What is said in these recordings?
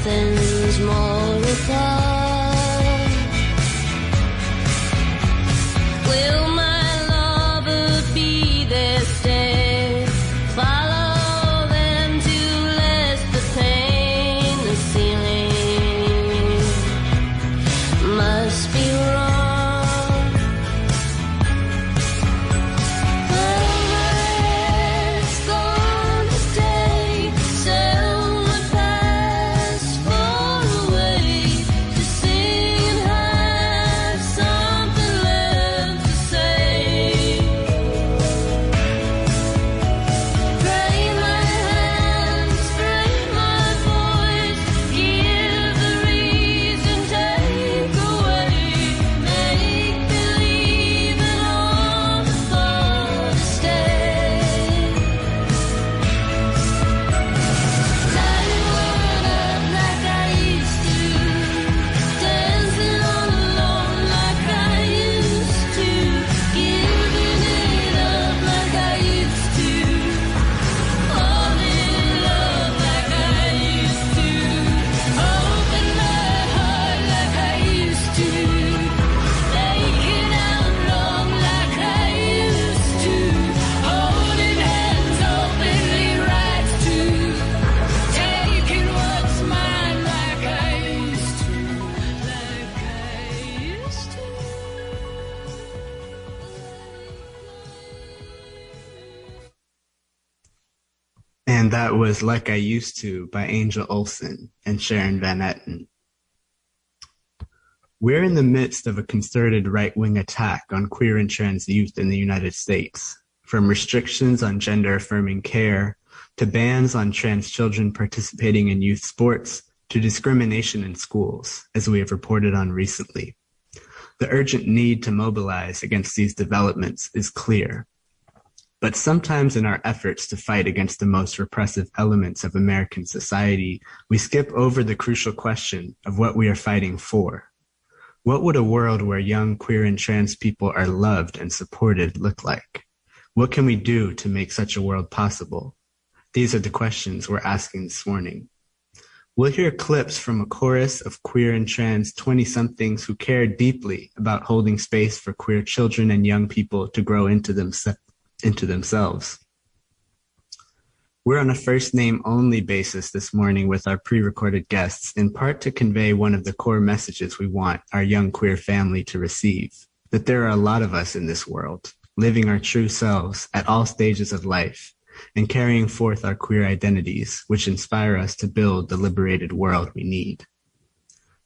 nothing's more apart. Will my lover be there stead? Follow them to less the pain. The ceiling must be wrong. And that was Like I Used To by Angel Olson and Sharon Van Etten. We're in the midst of a concerted right-wing attack on queer and trans youth in the United States, from restrictions on gender-affirming care, to bans on trans children participating in youth sports, to discrimination in schools, as we have reported on recently. The urgent need to mobilize against these developments is clear. But sometimes in our efforts to fight against the most repressive elements of American society, we skip over the crucial question of what we are fighting for. What would a world where young queer and trans people are loved and supported look like? What can we do to make such a world possible? These are the questions we're asking this morning. We'll hear clips from a chorus of queer and trans 20-somethings who care deeply about holding space for queer children and young people to grow into themselves. We're on a first-name only basis this morning with our pre-recorded guests, in part to convey one of the core messages we want our young queer family to receive, that there are a lot of us in this world, living our true selves at all stages of life, and carrying forth our queer identities, which inspire us to build the liberated world we need.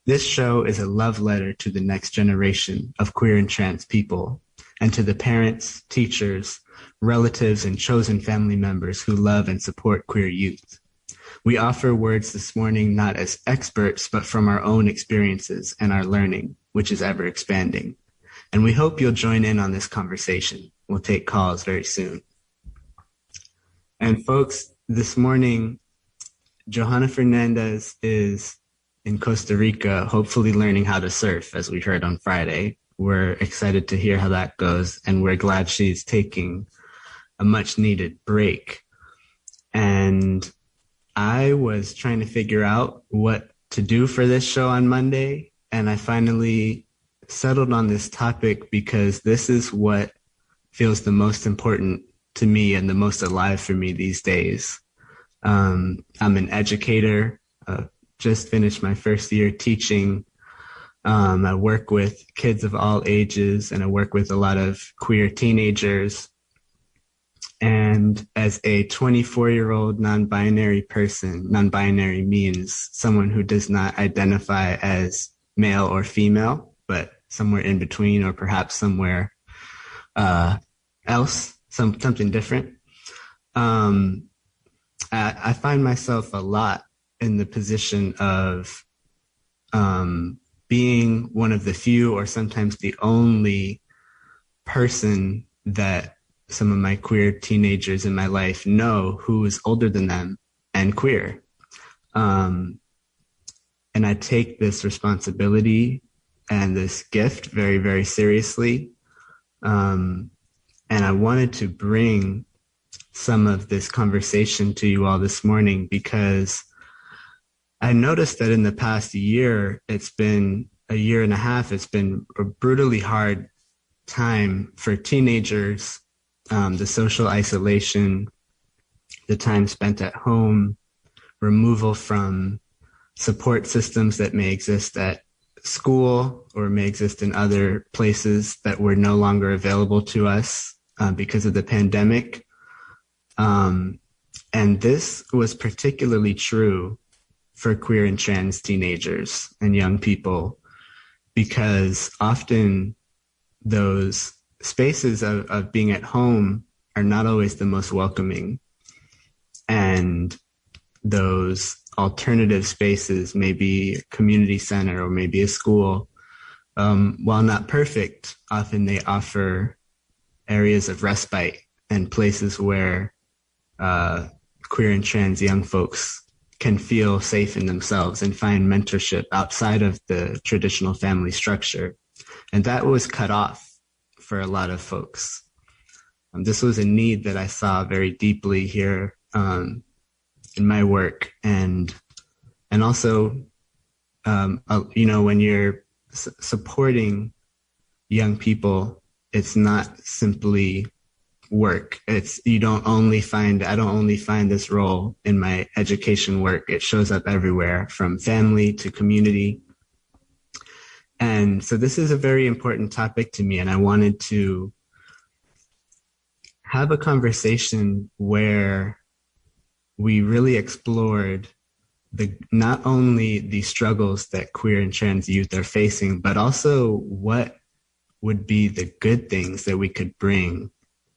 This show is a love letter to the next generation of queer and trans people, and to the parents, teachers, relatives, and chosen family members who love and support queer youth. We offer words this morning not as experts, but from our own experiences and our learning, which is ever expanding. And we hope you'll join in on this conversation. We'll take calls very soon. And folks, this morning, Johanna Fernandez is in Costa Rica, hopefully learning how to surf, as we heard on Friday. We're excited to hear how that goes, and we're glad she's taking a much needed break. And I was trying to figure out what to do for this show on Monday, and I finally settled on this topic because this is what feels the most important to me and the most alive for me these days. I'm an educator, just finished my first year teaching. I work with kids of all ages, and I work with a lot of queer teenagers. And as a 24-year-old non-binary person, non-binary means someone who does not identify as male or female, but somewhere in between, or perhaps somewhere else, something different. I find myself a lot in the position of being one of the few, or sometimes the only person that some of my queer teenagers in my life know who is older than them and queer. And I take this responsibility and this gift very, very seriously. And I wanted to bring some of this conversation to you all this morning because I noticed that in the past year, it's been a year and a half, it's been a brutally hard time for teenagers, the social isolation, the time spent at home, removal from support systems that may exist at school or may exist in other places that were no longer available to us because of the pandemic. And this was particularly true for queer and trans teenagers and young people, because often those spaces of being at home are not always the most welcoming. And those alternative spaces, maybe a community center or maybe a school, while not perfect, often they offer areas of respite and places where queer and trans young folks can feel safe in themselves and find mentorship outside of the traditional family structure. And that was cut off for a lot of folks. This was a need that I saw very deeply here in my work. And also, when you're supporting young people, it's not simply work. I don't only find this role in my education work. It shows up everywhere, from family to community. And so this is a very important topic to me, and I wanted to have a conversation where we really explored not only the struggles that queer and trans youth are facing, but also what would be the good things that we could bring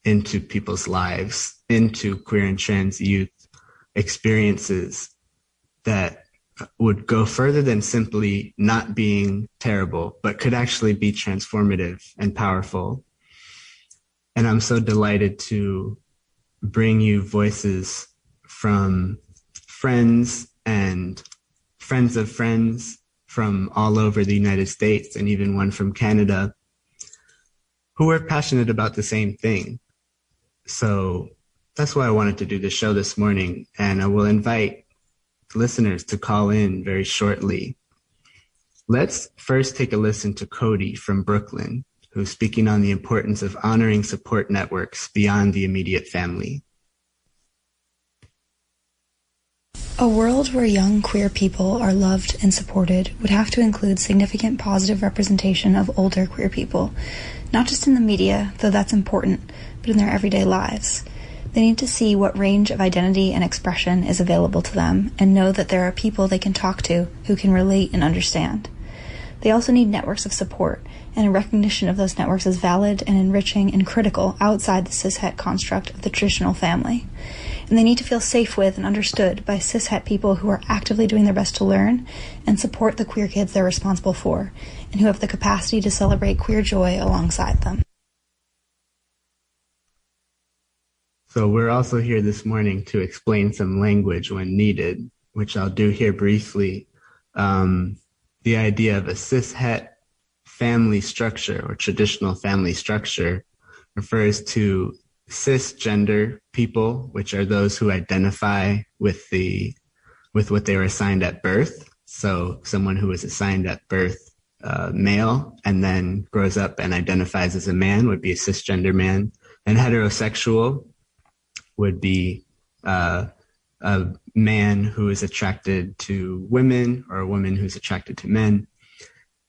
into people's lives, into queer and trans youth experiences that would go further than simply not being terrible, but could actually be transformative and powerful. And I'm so delighted to bring you voices from friends and friends of friends from all over the United States, and even one from Canada, who are passionate about the same thing. So that's why I wanted to do the show this morning, and I will invite listeners to call in very shortly. Let's first take a listen to Cody from Brooklyn, who's speaking on the importance of honoring support networks beyond the immediate family. A world where young queer people are loved and supported would have to include significant positive representation of older queer people, not just in the media, though that's important, but in their everyday lives. They need to see what range of identity and expression is available to them and know that there are people they can talk to who can relate and understand. They also need networks of support and a recognition of those networks as valid and enriching and critical outside the cishet construct of the traditional family. And they need to feel safe with and understood by cishet people who are actively doing their best to learn and support the queer kids they're responsible for, and who have the capacity to celebrate queer joy alongside them. So we're also here this morning to explain some language when needed, which I'll do here briefly. The idea of a cishet family structure or traditional family structure refers to cisgender people, which are those who identify with what they were assigned at birth. So someone who was assigned at birth male and then grows up and identifies as a man would be a cisgender man. And heterosexual would be a man who is attracted to women or a woman who's attracted to men.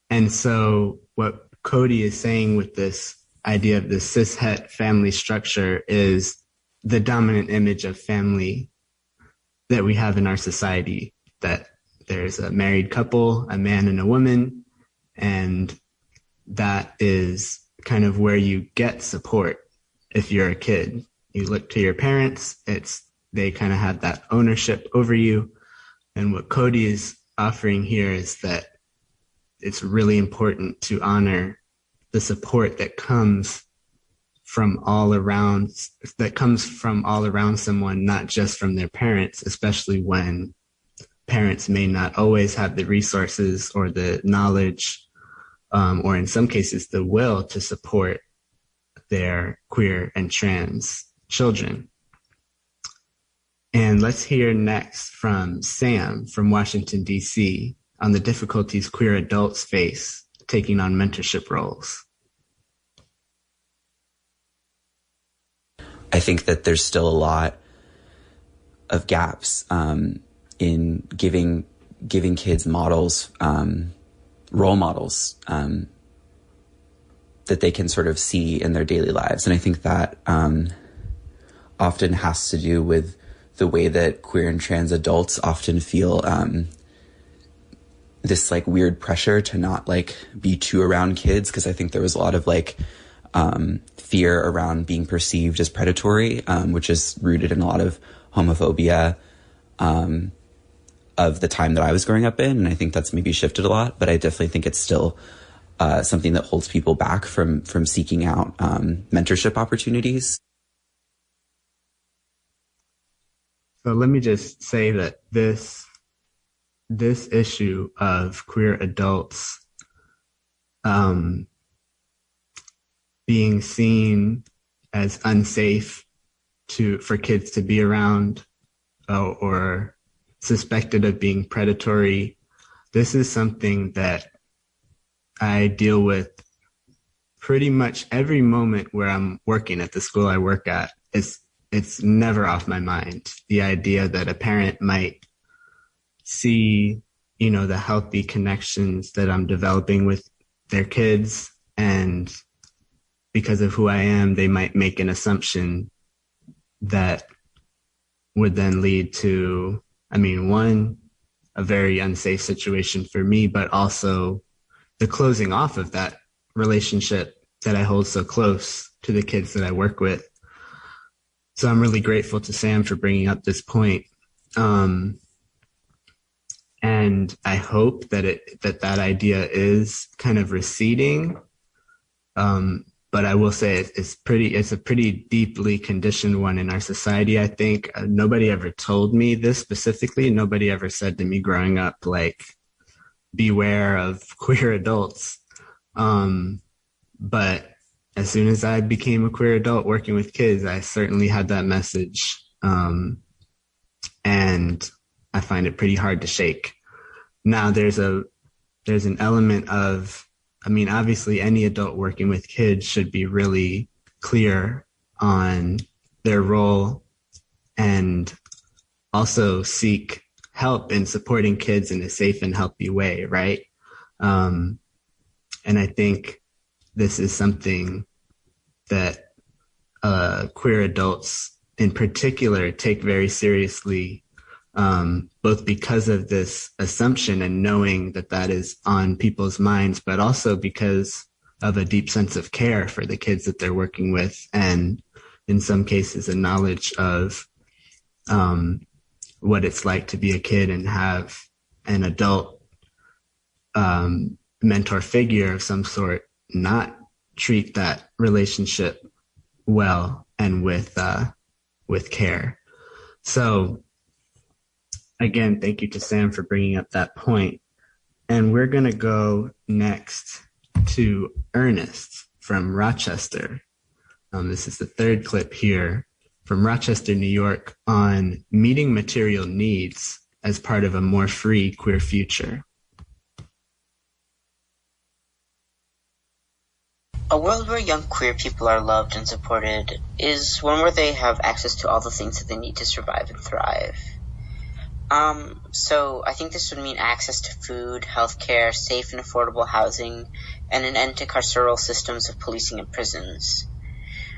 And so what Cody is saying with this idea of the cishet family structure is the dominant image of family that we have in our society, that there's a married couple, a man and a woman, and that is kind of where you get support if you're a kid. You look to your parents, they kind of have that ownership over you. And what Cody is offering here is that it's really important to honor the support that comes from all around someone, not just from their parents, especially when parents may not always have the resources or the knowledge, or in some cases the will to support their queer and trans children. And let's hear next from Sam from Washington, D.C. on the difficulties queer adults face taking on mentorship roles. I think that there's still a lot of gaps in giving kids models, role models that they can sort of see in their daily lives. And I think that often has to do with the way that queer and trans adults often feel this like weird pressure to not like be too around kids, because I think there was a lot of like fear around being perceived as predatory, which is rooted in a lot of homophobia of the time that I was growing up in. And I think that's maybe shifted a lot, but I definitely think it's still something that holds people back from seeking out mentorship opportunities. So let me just say that this issue of queer adults being seen as unsafe for kids to be around, or suspected of being predatory, this is something that I deal with pretty much every moment where I'm working at the school I work at. It's never off my mind. The idea that a parent might see, the healthy connections that I'm developing with their kids, and because of who I am, they might make an assumption that would then lead to, one, a very unsafe situation for me, but also the closing off of that relationship that I hold so close to the kids that I work with. So I'm really grateful to Sam for bringing up this point. And I hope that that idea is kind of receding. But I will say it's a pretty deeply conditioned one in our society. I think nobody ever told me this specifically. Nobody ever said to me growing up, like, beware of queer adults. But as soon as I became a queer adult working with kids, I certainly had that message. And I find it pretty hard to shake. Now there's an element of, obviously any adult working with kids should be really clear on their role and also seek help in supporting kids in a safe and healthy way, right? And I think this is something that queer adults in particular take very seriously, both because of this assumption and knowing that is on people's minds, but also because of a deep sense of care for the kids that they're working with, and in some cases a knowledge of what it's like to be a kid and have an adult mentor figure of some sort not treat that relationship well and with care. So again, thank you to Sam for bringing up that point. And we're going to go next to Ernest from Rochester. This is the third clip here from Rochester, New York, on meeting material needs as part of a more free queer future. A world where young queer people are loved and supported is one where they have access to all the things that they need to survive and thrive. So I think this would mean access to food, healthcare, safe and affordable housing, and an end to carceral systems of policing and prisons.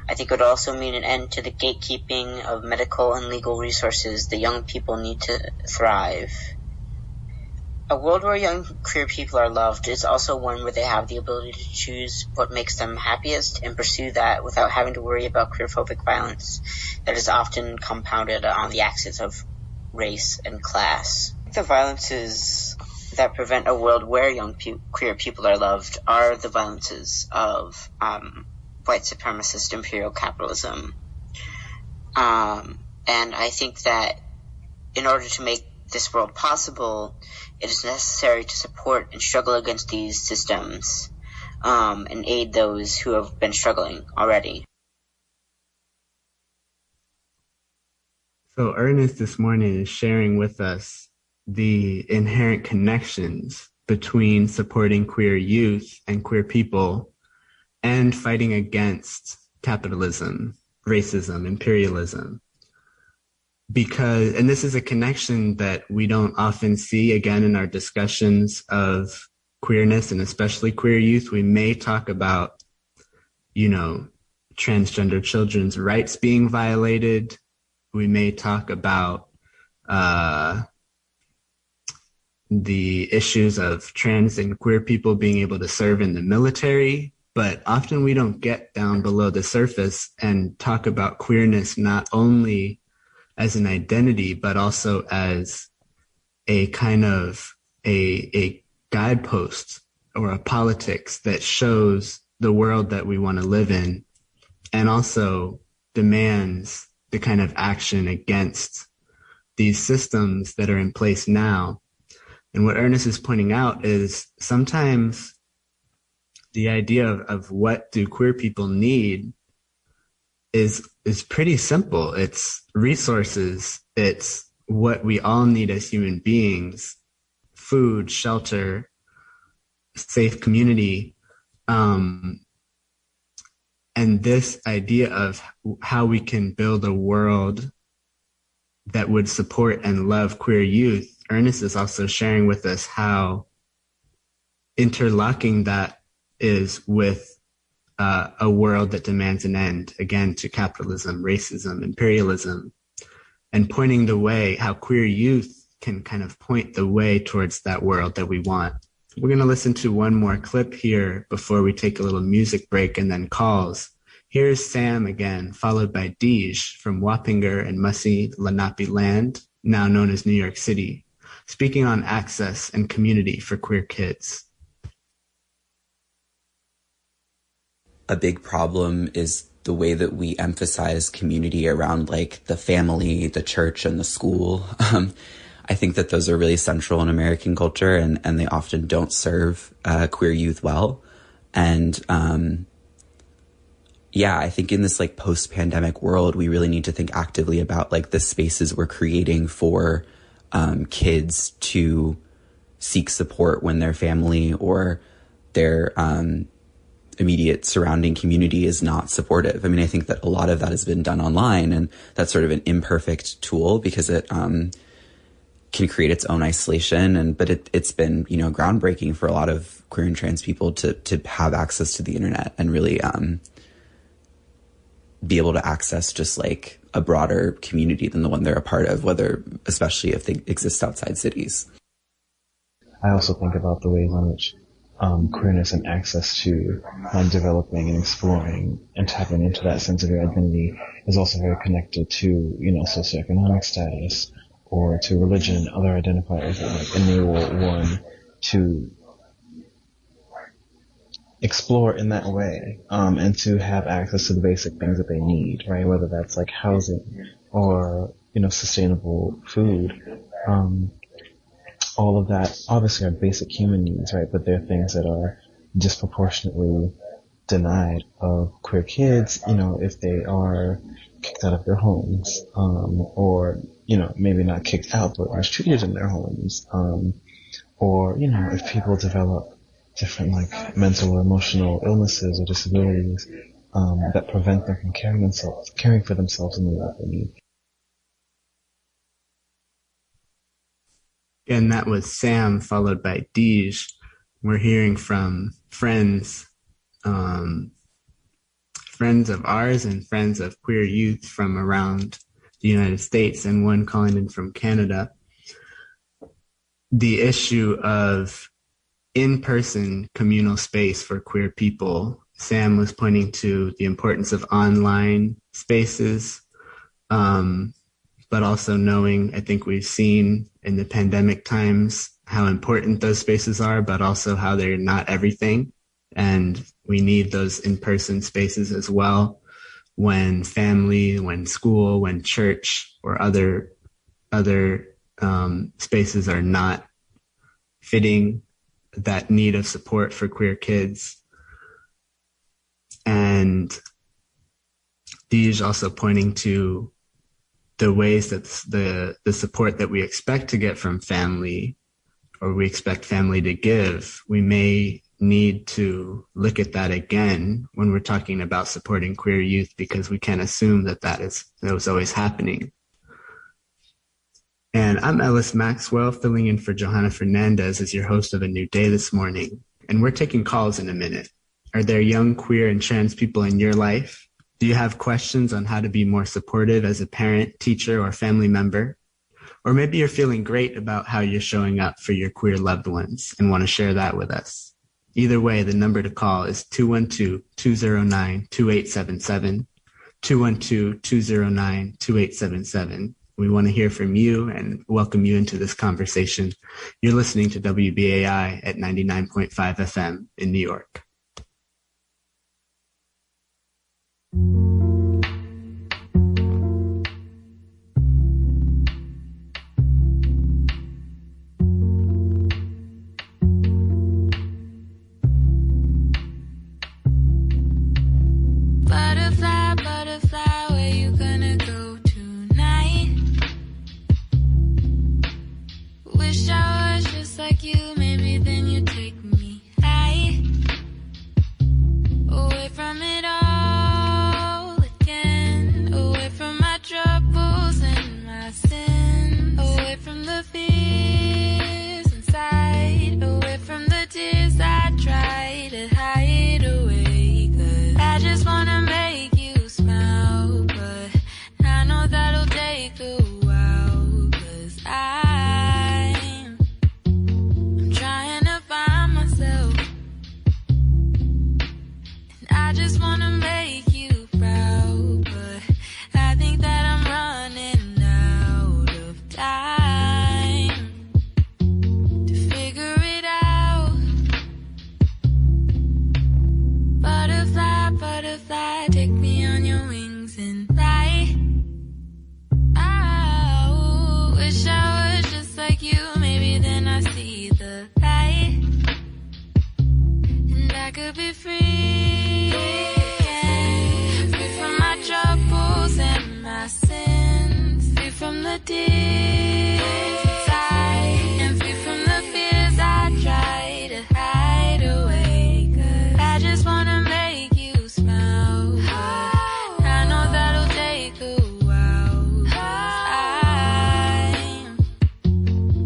I think it would also mean an end to the gatekeeping of medical and legal resources that young people need to thrive. A world where young queer people are loved is also one where they have the ability to choose what makes them happiest and pursue that without having to worry about queerphobic violence that is often compounded on the axis of race and class. The violences that prevent a world where young queer people are loved are the violences of white supremacist imperial capitalism. And I think that in order to make this world possible, it is necessary to support and struggle against these systems, and aid those who have been struggling already. So Ernest this morning is sharing with us the inherent connections between supporting queer youth and queer people and fighting against capitalism, racism, imperialism. And this is a connection that we don't often see again in our discussions of queerness and especially queer youth. We may talk about, transgender children's rights being violated. We may talk about the issues of trans and queer people being able to serve in the military, but often we don't get down below the surface and talk about queerness not only as an identity, but also as a kind of a guidepost or a politics that shows the world that we want to live in and also demands the kind of action against these systems that are in place now. And what Ernest is pointing out is sometimes the idea of what do queer people need is pretty simple. It's resources. It's what we all need as human beings: food, shelter, safe community. And this idea of how we can build a world that would support and love queer youth, Ernest is also sharing with us how interlocking that is with a world that demands an end, again, to capitalism, racism, imperialism, and pointing the way, how queer youth can kind of point the way towards that world that we want. We're going to listen to one more clip here before we take a little music break and then calls. Here's Sam again, followed by Deej from Wappinger and Mussy Lenape Land, now known as New York City, speaking on access and community for queer kids. A big problem is the way that we emphasize community around like the family, the church, and the school. I think that those are really central in American culture, and they often don't serve queer youth well. And I think in this like post-pandemic world, we really need to think actively about like the spaces we're creating for kids to seek support when their family or their immediate surrounding community is not supportive. I mean, I think that a lot of that has been done online, and that's sort of an imperfect tool because it can create its own isolation. But it's been, groundbreaking for a lot of queer and trans people to have access to the internet and really be able to access just like a broader community than the one they're a part of, especially if they exist outside cities. I also think about the ways in which queerness and access to developing and exploring and tapping into that sense of your identity is also very connected to, socioeconomic status or to religion, other identifiers that like enable one to explore in that way, and to have access to the basic things that they need, right? Whether that's like housing or, sustainable food. All of that obviously are basic human needs, right? But they're things that are disproportionately denied of queer kids, if they are kicked out of their homes, or, maybe not kicked out, but mistreated in their homes, or, if people develop different like mental or emotional illnesses or disabilities, that prevent them from caring for themselves in the way that they need. And that was Sam, followed by Deej. We're hearing from friends of ours and friends of queer youth from around the United States, and one calling in from Canada. The issue of in-person communal space for queer people. Sam was pointing to the importance of online spaces, but also knowing, I think we've seen in the pandemic times how important those spaces are, but also how they're not everything. And we need those in-person spaces as well when family, when school, when church, or other spaces are not fitting that need of support for queer kids. And Deej also pointing to the ways that the support that we expect to get from family, or we expect family to give, we may need to look at that again when we're talking about supporting queer youth, because we can't assume that was always happening. And I'm Ellis Maxwell, filling in for Johanna Fernandez as your host of A New Day this morning. And we're taking calls in a minute. Are there young queer and trans people in your life? Do you have questions on how to be more supportive as a parent, teacher, or family member? Or maybe you're feeling great about how you're showing up for your queer loved ones and want to share that with us. Either way, the number to call is 212-209-2877, 212-209-2877. We want to hear from you and welcome you into this conversation. You're listening to WBAI at 99.5 FM in New York. Butterfly, butterfly, where you gonna go tonight? Wish I was just like you, maybe then you'd take me high, away from it all again, away from my troubles and my sins, away from the fears inside, away from the tears I try to hide away, 'cause I just wanna make you smile, but I know that'll take a while, 'cause I'm trying to find myself, and I just wanna make you proud, but I think that I'm running out of time to figure it out. Butterfly, butterfly, take me on your wings and fly. Oh, wish I was just like you, maybe then I see the light, and I could be free again, free from my troubles and my sins, free from the tears inside, and free from the fears I try to hide away, 'cause I just wanna make you smile, but I know that'll take a while, 'cause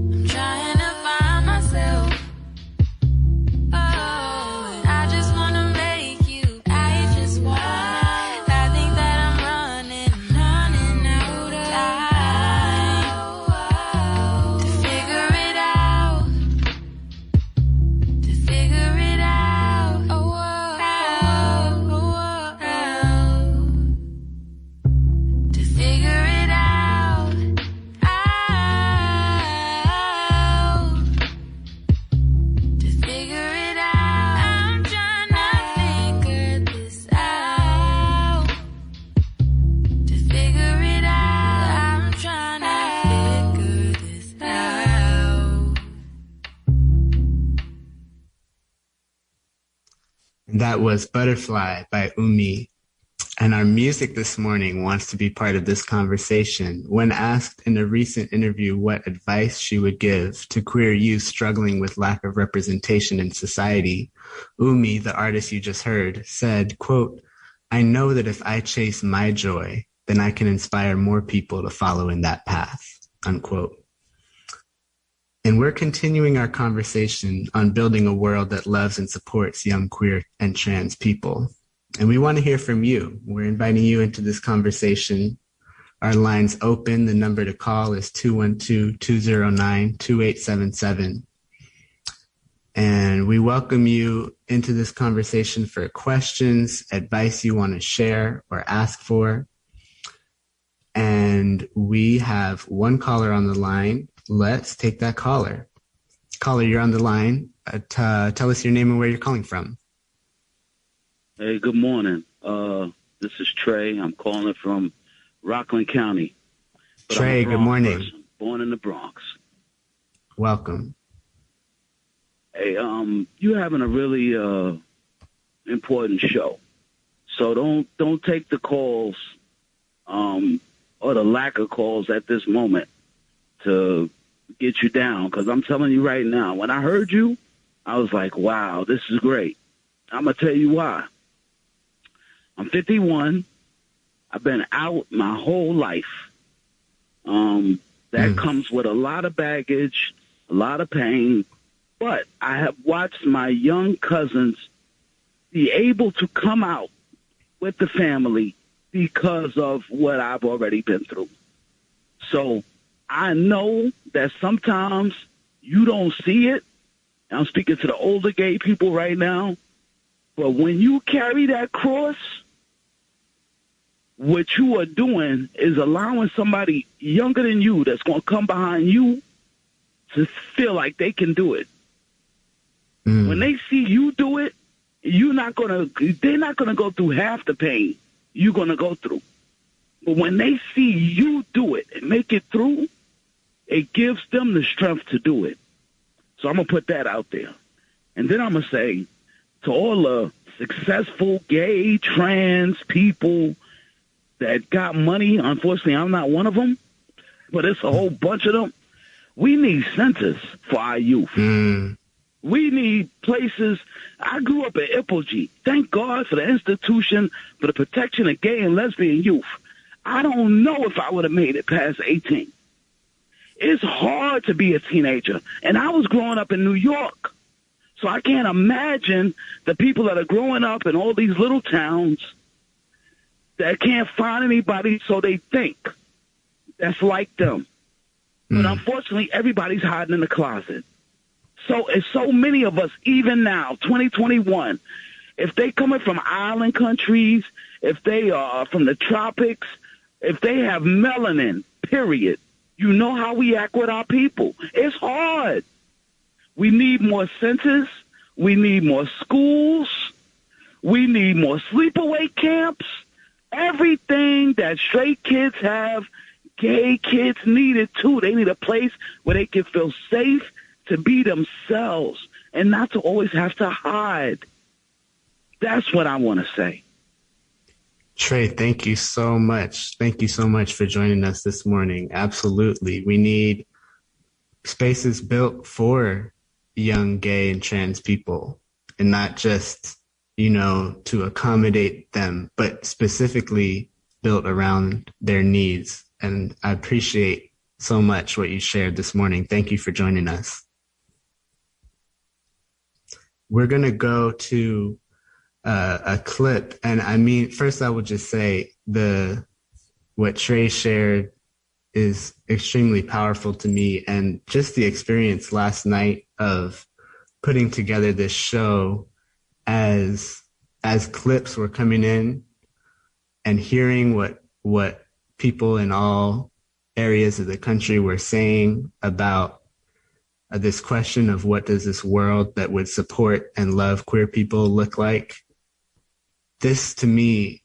I'm trying to find myself. Oh, and I just wanna make you, I think that I'm running out of time to figure it out, to figure it out. Oh, to figure it out. To figure it out. I'm trying to figure this out. To figure it out. I'm trying to figure this out. That was Butterfly by Umi. And our music this morning wants to be part of this conversation. When asked in a recent interview what advice she would give to queer youth struggling with lack of representation in society, Umi, the artist you just heard, said, quote, "I know that if I chase my joy, then I can inspire more people to follow in that path," unquote. And we're continuing our conversation on building a world that loves and supports young queer and trans people. And we want to hear from you. We're inviting you into this conversation. Our line's open. The number to call is 212-209-2877. And we welcome you into this conversation for questions, advice you want to share or ask for. And we have one caller on the line. Let's take that caller. Caller, you're on the line. Tell us your name and where you're calling from. Hey, good morning. This is Trey. I'm calling from Rockland County. But Trey, good morning. Person, born in the Bronx. Welcome. Hey, you're having a really important show. So don't take the calls or the lack of calls at this moment to get you down. Because I'm telling you right now, when I heard you, I was like, wow, this is great. I'm going to tell you why. I'm 51. I've been out my whole life. That comes with a lot of baggage, a lot of pain. But I have watched my young cousins be able to come out with the family because of what I've already been through. So I know that sometimes you don't see it. I'm speaking to the older gay people right now. But when you carry that cross, what you are doing is allowing somebody younger than you that's going to come behind you to feel like they can do it. When they see you do it, they're not going to go through half the pain you're going to go through. But when they see you do it and make it through, it gives them the strength to do it. So I'm going to put that out there. And then I'm going to say to all the successful gay, trans people that got money, unfortunately I'm not one of them, but it's a whole bunch of them, we need centers for our youth. We need places. I grew up at Ippogy. Thank God for the institution for the protection of gay and lesbian youth. I don't know if I would have made it past 18. It's hard to be a teenager. And I was growing up in New York. So I can't imagine the people that are growing up in all these little towns that can't find anybody, so they think that's like them. But unfortunately, everybody's hiding in the closet. So it's so many of us, even now, 2021, if they coming from island countries, if they are from the tropics, if they have melanin, period, you know how we act with our people. It's hard. We need more centers. We need more schools. We need more sleepaway camps. Everything that straight kids have, gay kids need it too. They need a place where they can feel safe to be themselves and not to always have to hide. That's what I want to say. Trey, thank you so much. Thank you so much for joining us this morning. Absolutely. We need spaces built for young gay and trans people, and not just, to accommodate them, but specifically built around their needs. And I appreciate so much what you shared this morning. Thank you for joining us. We're going to go to a clip. And first I would just say what Trey shared is extremely powerful to me. And just the experience last night of putting together this show as clips were coming in and hearing what people in all areas of the country were saying about this question of what does this world that would support and love queer people look like. This to me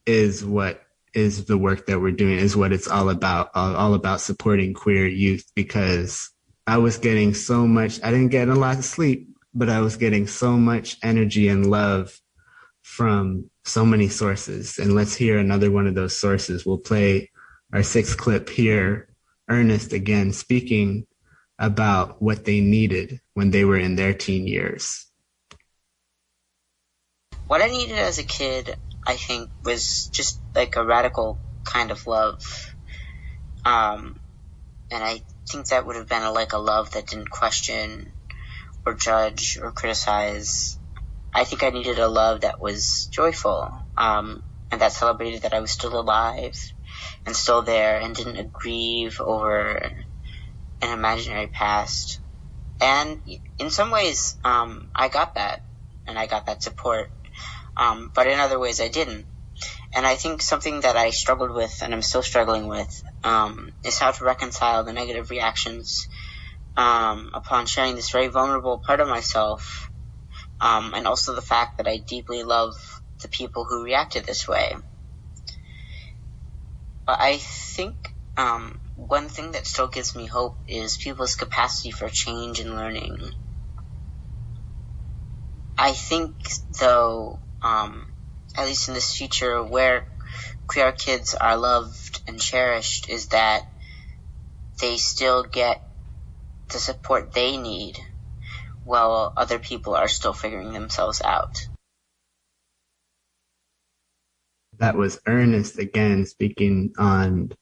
is what is the work that we're doing, is what it's all about supporting queer youth, because I was getting so much, I didn't get a lot of sleep, but I was getting so much energy and love from so many sources. And let's hear another one of those sources. We'll play our 6th clip here. Ernest again speaking about what they needed when they were in their teen years. What I needed as a kid, I think, was just like a radical kind of love. And I think that would have been a love that didn't question or judge or criticize. I think I needed a love that was joyful, and that celebrated that I was still alive and still there and didn't grieve over an imaginary past. And in some ways, I got that, and I got that support. But in other ways I didn't. And I think something that I struggled with, and I'm still struggling with, is how to reconcile the negative reactions upon sharing this very vulnerable part of myself, and also the fact that I deeply love the people who reacted this way. But I think one thing that still gives me hope is people's capacity for change and learning. I think, though, at least in this future where queer kids are loved and cherished is that they still get the support they need while other people are still figuring themselves out. That was Ernest again speaking on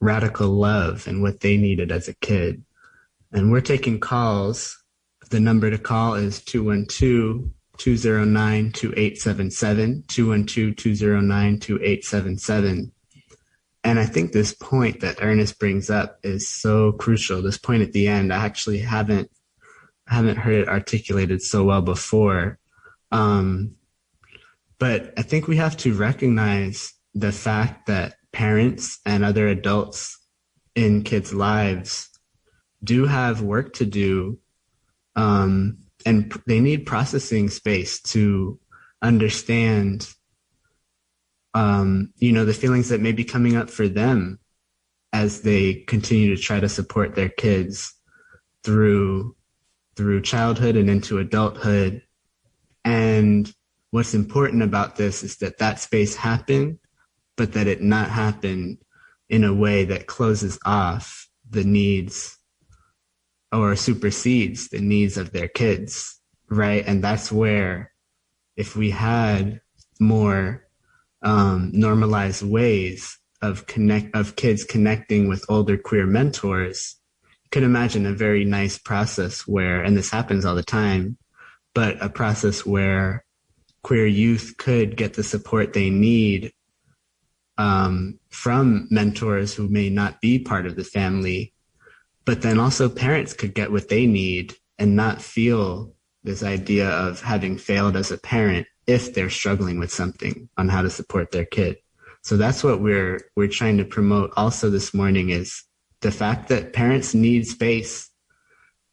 radical love and what they needed as a kid. And we're taking calls. The number to call is 212-209-2877, 212-209-2877. And I think this point that Ernest brings up is so crucial. This point at the end, I actually haven't heard it articulated so well before. But I think we have to recognize the fact that parents and other adults in kids' lives do have work to do, and they need processing space to understand, the feelings that may be coming up for them as they continue to try to support their kids through childhood and into adulthood. And what's important about this is that space happen, but that it not happen in a way that closes off the needs or supersedes the needs of their kids, right? And that's where, if we had more normalized ways of kids connecting with older queer mentors, you could imagine a very nice process where, and this happens all the time, but a process where queer youth could get the support they need from mentors who may not be part of the family, but then also parents could get what they need and not feel this idea of having failed as a parent if they're struggling with something on how to support their kid. So that's what we're trying to promote also this morning, is the fact that parents need space,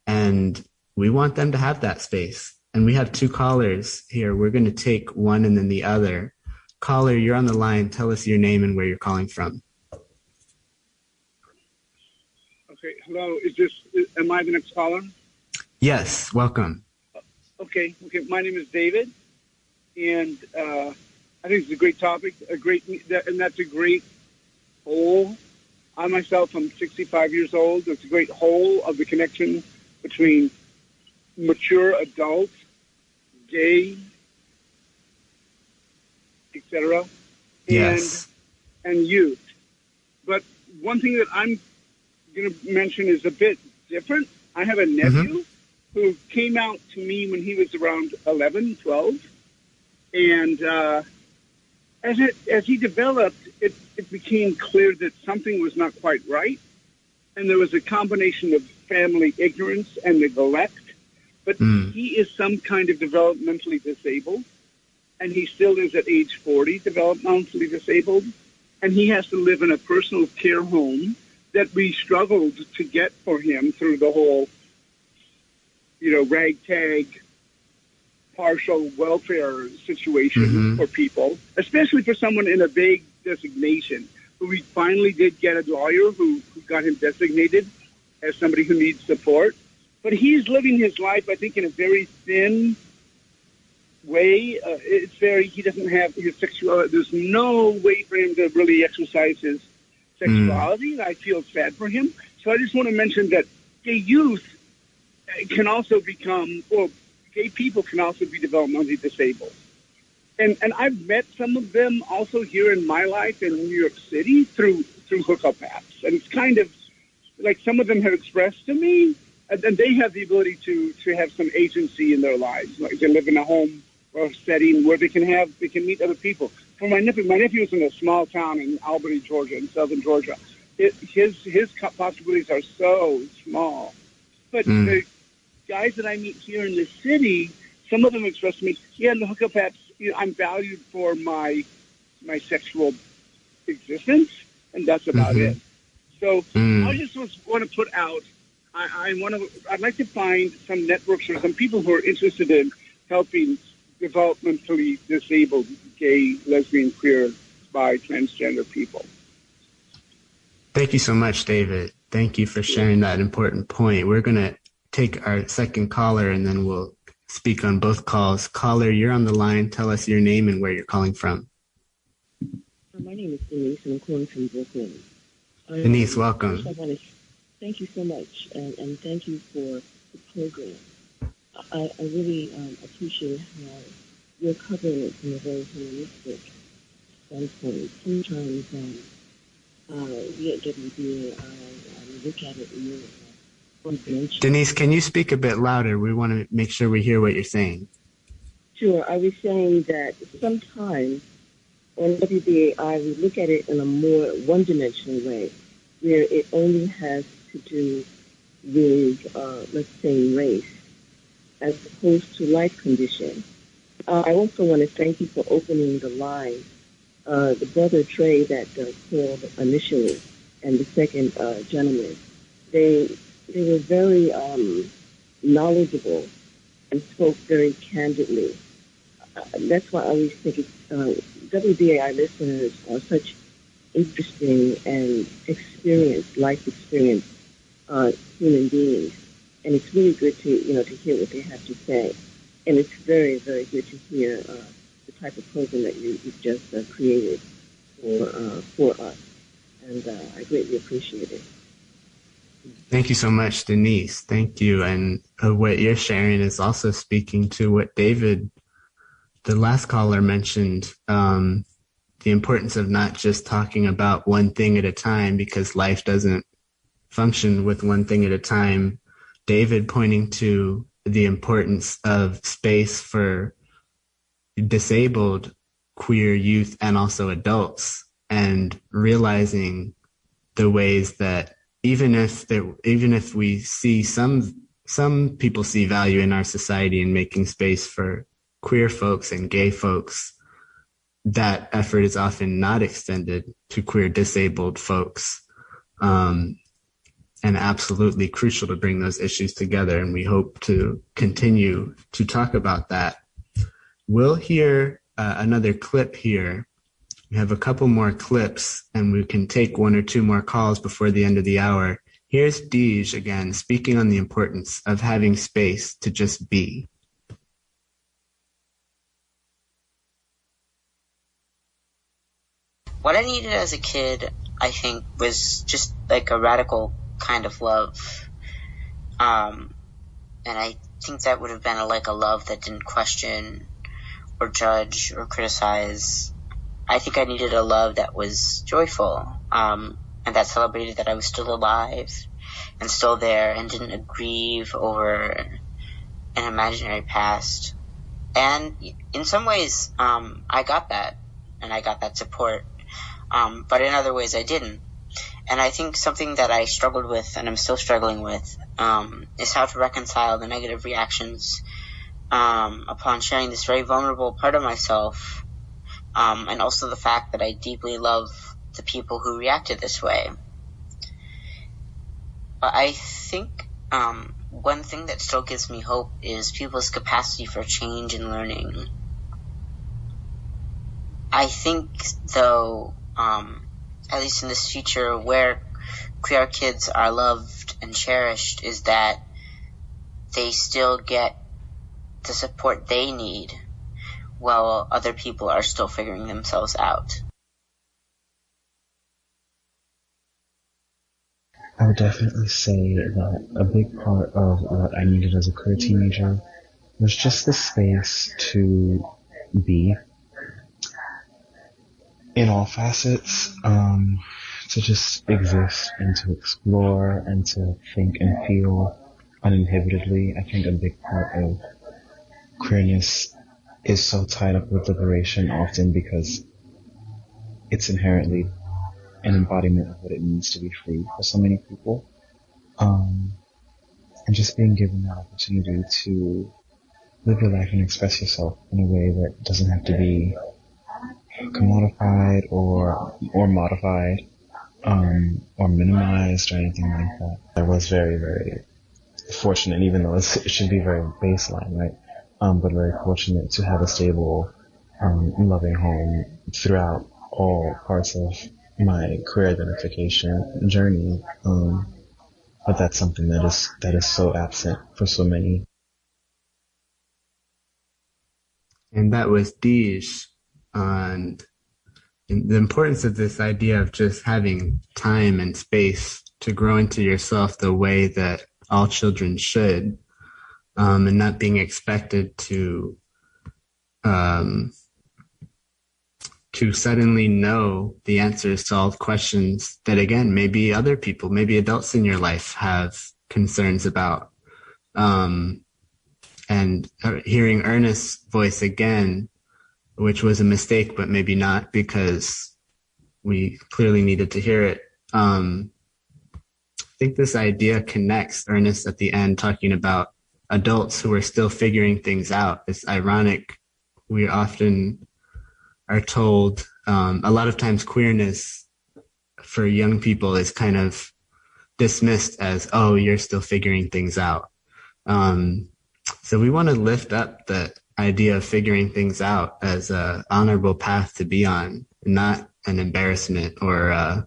and we want them to have that space. And we have two callers here. We're going to take one and then the other. Caller, you're on the line. Tell us your name and where you're calling from. Okay, hello. Am I the next caller? Yes, welcome. Okay. My name is David, and I think it's a great topic, and that's a great whole. I myself am 65 years old. It's a great whole of the connection between mature adults, gay, etc., yes, and youth. But one thing that I'm going to mention is a bit different. I have a nephew who came out to me when he was around 11, 12, and as he developed, it became clear that something was not quite right, and there was a combination of family ignorance and neglect. But he is some kind of developmentally disabled, and he still is at age 40 developmentally disabled, and he has to live in a personal care home that we struggled to get for him through the whole, ragtag, partial welfare situation for people, especially for someone in a vague designation. But we finally did get a lawyer who got him designated as somebody who needs support. But he's living his life, I think, in a very thin way. He doesn't have his sexuality. There's no way for him to really exercise his sexuality. And I feel sad for him. So I just want to mention that gay youth can also gay people can also be developmentally disabled. And I've met some of them also here in my life in New York City through hookup apps. And it's kind of like some of them have expressed to me, and they have the ability to have some agency in their lives. Like they live in a home or a setting where they can meet other people. For my nephew is in a small town in Albany, Georgia, in southern Georgia. His possibilities are so small. But the guys that I meet here in the city, some of them express to me, in the hookup apps, I'm valued for my sexual existence, and that's about it. So I just want to put out, I'd like to find some networks or some people who are interested in helping developmentally disabled gay, lesbian, queer, bi, transgender people. Thank you so much, David. Thank you for sharing that important point. We're going to take our second caller, and then we'll speak on both calls. Caller, you're on the line. Tell us your name and where you're calling from. My name is Denise, and I'm calling from Brooklyn. Denise, welcome. First, I want to thank you so much, and thank you for the program. I really appreciate how you're covering it from a very holistic standpoint. Sometimes we at WBAI look at it in one dimension. Denise, can you speak a bit louder? We want to make sure we hear what you're saying. Sure. I was saying that sometimes on WBAI we look at it in a more one-dimensional way, where it only has to do with, let's say, race, as opposed to life condition. I also want to thank you for opening the line. The brother Trey that called initially, and the second gentleman, they were very knowledgeable and spoke very candidly. That's why I always think WBAI listeners are such interesting and life experienced human beings, and it's really good to hear what they have to say, and it's very, very good to hear the type of program that you've just created for us, and I greatly appreciate it. Thank you so much, Denise. Thank you. And what you're sharing is also speaking to what David, the last caller, mentioned, the importance of not just talking about one thing at a time, because life doesn't function with one thing at a time. David pointing to the importance of space for disabled queer youth and also adults, and realizing the ways that even if we see some people see value in our society in making space for queer folks and gay folks, that effort is often not extended to queer disabled folks. And absolutely crucial to bring those issues together. And we hope to continue to talk about that. We'll hear another clip here. We have a couple more clips, and we can take one or two more calls before the end of the hour. Here's Deej again, speaking on the importance of having space to just be. What I needed as a kid, I think, was just like a radical kind of love. And I think that would have been a love that didn't question or judge or criticize. I think I needed a love that was joyful, and that celebrated that I was still alive and still there and didn't grieve over an imaginary past. And in some ways, I got that, and I got that support. But in other ways, I didn't. And I think something that I struggled with, and I'm still struggling with, is how to reconcile the negative reactions upon sharing this very vulnerable part of myself, and also the fact that I deeply love the people who reacted this way. But I think one thing that still gives me hope is people's capacity for change and learning. I think, though, at least in this future, where queer kids are loved and cherished, is that they still get the support they need while other people are still figuring themselves out. I would definitely say that a big part of what I needed as a queer teenager was just the space to be in all facets, to just exist and to explore and to think and feel uninhibitedly. I think a big part of queerness is so tied up with liberation often because it's inherently an embodiment of what it means to be free for so many people. And just being given that opportunity to live your life and express yourself in a way that doesn't have to be commodified or modified, or minimized or anything like that. I was very, very fortunate, even though it should be very baseline, right? But very fortunate to have a stable, loving home throughout all parts of my career identification journey. But that's something that is so absent for so many. And that was Deej. And And the importance of this idea of just having time and space to grow into yourself the way that all children should, and not being expected to suddenly know the answers to all questions that, again, maybe other people, maybe adults in your life have concerns about. And hearing Ernest's voice again, which was a mistake, but maybe not, because we clearly needed to hear it. I think this idea connects Ernest at the end, talking about adults who are still figuring things out. It's ironic. We often are told, a lot of times queerness for young people is kind of dismissed as, oh, you're still figuring things out. So we want to lift up the idea of figuring things out as an honorable path to be on, not an embarrassment or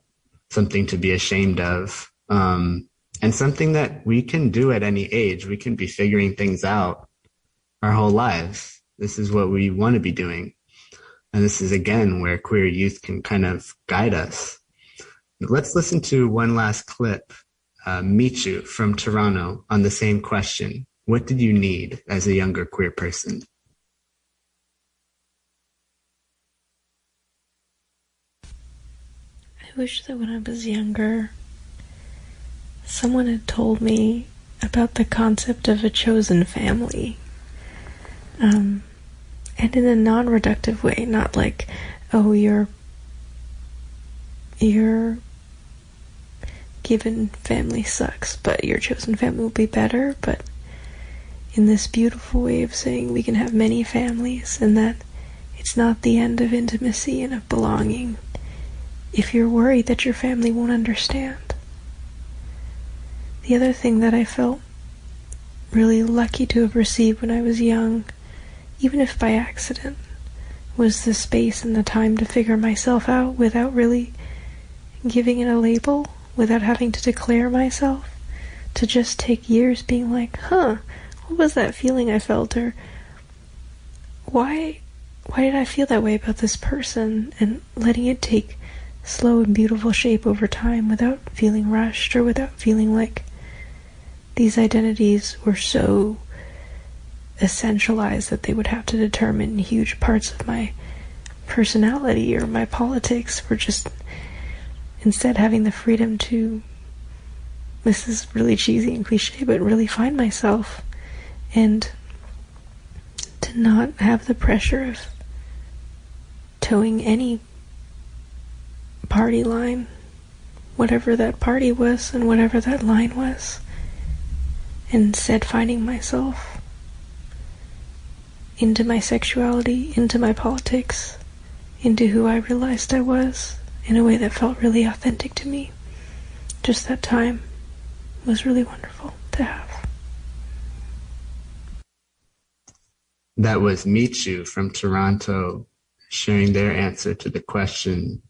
something to be ashamed of, and something that we can do at any age. We can be figuring things out our whole lives. This is what we want to be doing. And this is, again, where queer youth can kind of guide us. Let's listen to one last clip, Michu from Toronto, on the same question. What did you need as a younger queer person? I wish that when I was younger, someone had told me about the concept of a chosen family. And in a non-reductive way, not like, oh, your given family sucks, but your chosen family will be better, but in this beautiful way of saying we can have many families, and that it's not the end of intimacy and of belonging if you're worried that your family won't understand. The other thing that I felt really lucky to have received when I was young, even if by accident, was the space and the time to figure myself out without really giving it a label, without having to declare myself, to just take years being like, what was that feeling I felt, or why did I feel that way about this person, and letting it take slow and beautiful shape over time without feeling rushed, or without feeling like these identities were so essentialized that they would have to determine huge parts of my personality or my politics. For just instead having the freedom to, this is really cheesy and cliche, but really find myself, and to not have the pressure of towing any party line, whatever that party was and whatever that line was, and instead finding myself into my sexuality, into my politics, into who I realized I was, in a way that felt really authentic to me. Just that time was really wonderful to have. That was Michu from Toronto sharing their answer to the question,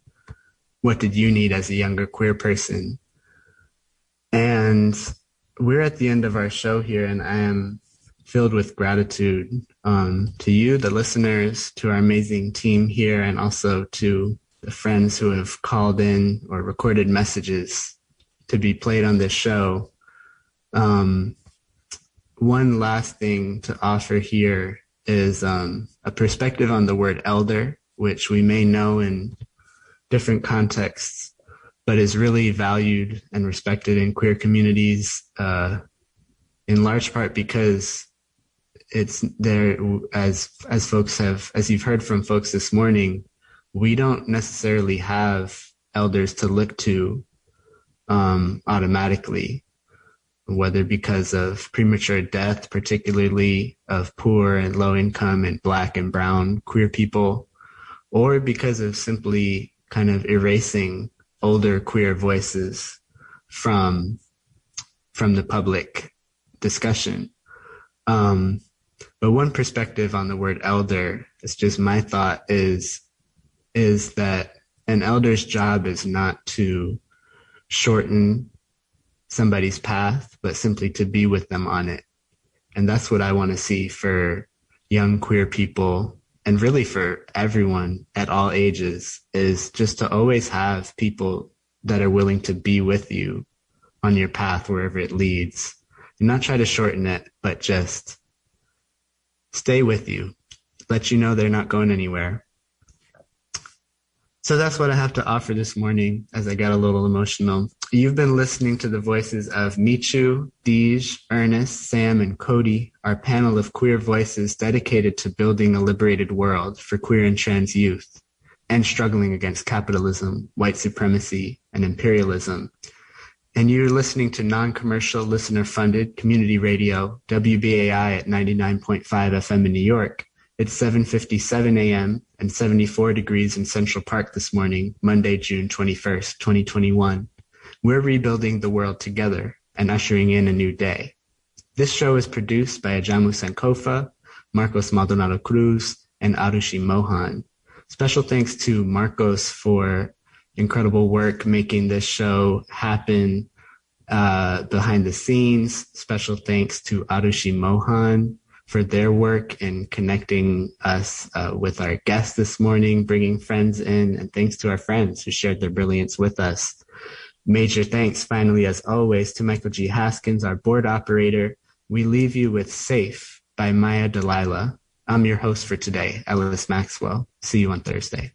what did you need as a younger queer person? And we're at the end of our show here, and I am filled with gratitude to you, the listeners, to our amazing team here, and also to the friends who have called in or recorded messages to be played on this show. One last thing to offer here is a perspective on the word elder, which we may know in different contexts, but is really valued and respected in queer communities, in large part because it's there, as folks have, as you've heard from folks this morning, we don't necessarily have elders to look to automatically, whether because of premature death, particularly of poor and low income and Black and brown queer people, or because of simply kind of erasing older queer voices from the public discussion. But one perspective on the word elder, it's just my thought, is that an elder's job is not to shorten somebody's path, but simply to be with them on it. And that's what I want to see for young queer people and really for everyone at all ages, is just to always have people that are willing to be with you on your path wherever it leads, and not try to shorten it, but just stay with you, let you know they're not going anywhere. So that's what I have to offer this morning as I got a little emotional. You've been listening to the voices of Michu, Deej, Ernest, Sam, and Cody, our panel of queer voices dedicated to building a liberated world for queer and trans youth and struggling against capitalism, white supremacy, and imperialism. And you're listening to non-commercial, listener-funded community radio, WBAI at 99.5 FM in New York. It's 7:57 a.m. and 74 degrees in Central Park this morning, Monday, June 21st, 2021. We're rebuilding the world together and ushering in a new day. This show is produced by Ajamu Sankofa, Marcos Maldonado Cruz, and Arushi Mohan. Special thanks to Marcos for incredible work making this show happen behind the scenes. Special thanks to Arushi Mohan for their work in connecting us with our guests this morning, bringing friends in, and thanks to our friends who shared their brilliance with us. Major thanks, finally, as always, to Michael G. Haskins, our board operator. We leave you with Safe by Maya Delilah. I'm your host for today, Ellis Maxwell. See you on Thursday.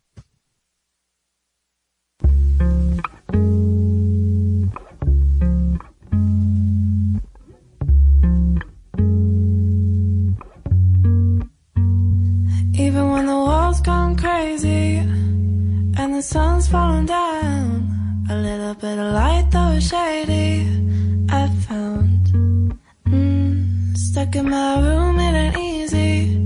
Even when the world's gone crazy and the sun's falling down, a little bit of light though is shady I found. Stuck in my room, it ain't easy,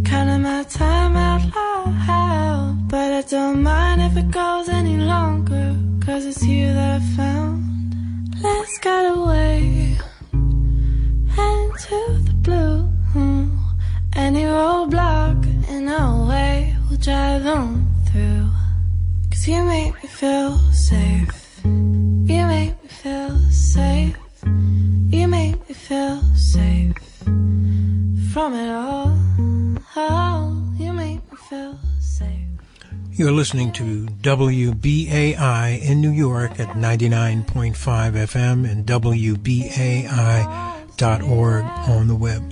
counting my time out loud. But I don't mind if it goes any longer, 'cause it's you that I found. Let's get away into the blue. Any roadblock in our way, we'll drive on through. 'Cause you make me feel safe. You make me feel safe. You make me feel safe from it all. Oh, you make me feel safe. You're listening to WBAI in New York at 99.5 FM and WBAI.org on the web.